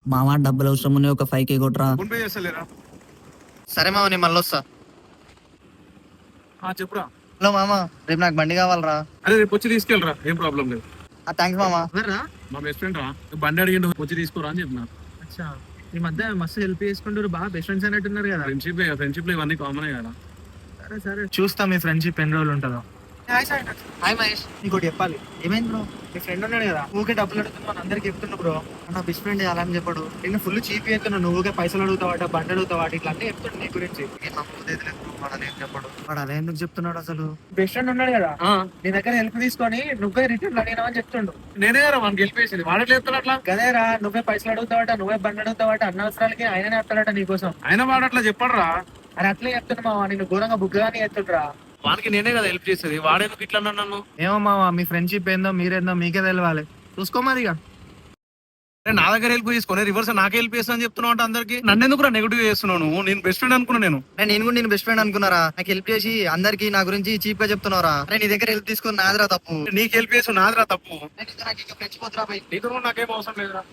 మామ డబ్బులు అవసరం ఉన్నాయి, ఒక 5K కొట్రా. ఫోన్ పే చేస్తలేరా? సరే మామ నేను మళ్ళీ వస్తా. చెప్పురా. హలో మామ, రేపు నాకు బండి కావాలరా. అరే రేపు వచ్చి తీసుకెళ్ళరా, ఏం ప్రాబ్లం లేదు. థ్యాంక్స్ మామ. మా బెస్ట్ ఫ్రెండ్ రా, బండి అడిగిండు వచ్చి తీసుకోరా అని చెప్పిన. ఈ మధ్య మస్తు హెల్ప్ చేసుకుంటారు, బాగా బెస్ట్ ఫ్రెండ్స్ అన్నట్టున్నారు కదా. ఫ్రెండ్షిప్ లో ఇవన్నీ కామన్ కదా. సరే సరే చూస్తా మీ ఫ్రెండ్షిప్ ఎన్ని రోజులు ఉంటుందో. హాయ్ మహేష్. ఇంకోటి చెప్పాలి, ఏమైంది బ్రో? మీ ఫ్రెండ్ ఉన్నాడు కదా, ఊకే డబ్బులు అడుగుతున్నా అందరికి చెప్తున్నా బ్రో. నా బెస్ట్ ఫ్రెండ్ అలా అని చెప్పాడు. నేను ఫుల్ చీప్ అవుతున్నావు, నువ్వు ఊకే పైసలు అడుగుతావాట, బండి అడుగుతావాట, ఇట్లా అన్నీ చెప్తుండే నీ గురించి. చెప్పాడు వాడు అలా ఎందుకు చెప్తున్నాడు అసలు? బెస్ట్ ఫ్రెండ్ ఉన్నాడు కదా, నీ దగ్గర హెల్ప్ తీసుకొని నువ్వే రిటర్న్ అడిగినావని చెప్తుండు. నేనే కదా మనకి గెలిపేసింది, వాడట్లేదు చెప్తాడు అట్లా. గదేరా, నువ్వే పైసలు అడుగుతావాట, నువ్వే బండి అడుగుతావాట, అన్నవసరాలకి ఆయననే వస్తాడట నీకోసం. ఆయన వాడు అట్లా చెప్పడరా. అని అట్లే చెప్తున్నా మావా, నేను ఘోరంగా బుగ్గగానే చెప్తుండ్రా. వానికి నేనే కదా హెల్ప్ చేసేది, వాడేందుకు ఇట్లా అన్నాడు నన్ను? ఏమో మావా, మీ ఫ్రెండ్షిప్ ఏందో మీరేందో మీకే తెలవాలి, చూసుకో మరి ఇక. నా దగ్గర హెల్ప్ తీసుకొని రివర్స్ నాకే హెల్ప్ చేస్తా అని చెప్తున్నావు అంటే అందరికి. నన్ను ఎందుకు నెగిటివ్ చేస్తున్నావు నువ్వు? నేను బెస్ట్ ఫ్రెండ్ అనుకున్నా. నేను కూడా నేను బెస్ట్ ఫ్రెండ్ అనుకున్నారా? నాకు హెల్ప్ చేసి అందరికి నా గురించి చీప్ గా చెప్తున్నారా? నీ దగ్గర హెల్ప్ తీసుకుని నాదిరా తప్పు. నీకు హెల్ప్ చేసి నాదిరా తప్పు. నాకు ఇక ఫ్రెండ్స్ పోతురా బై. నీతో నాకేం అవసరం లేదురా.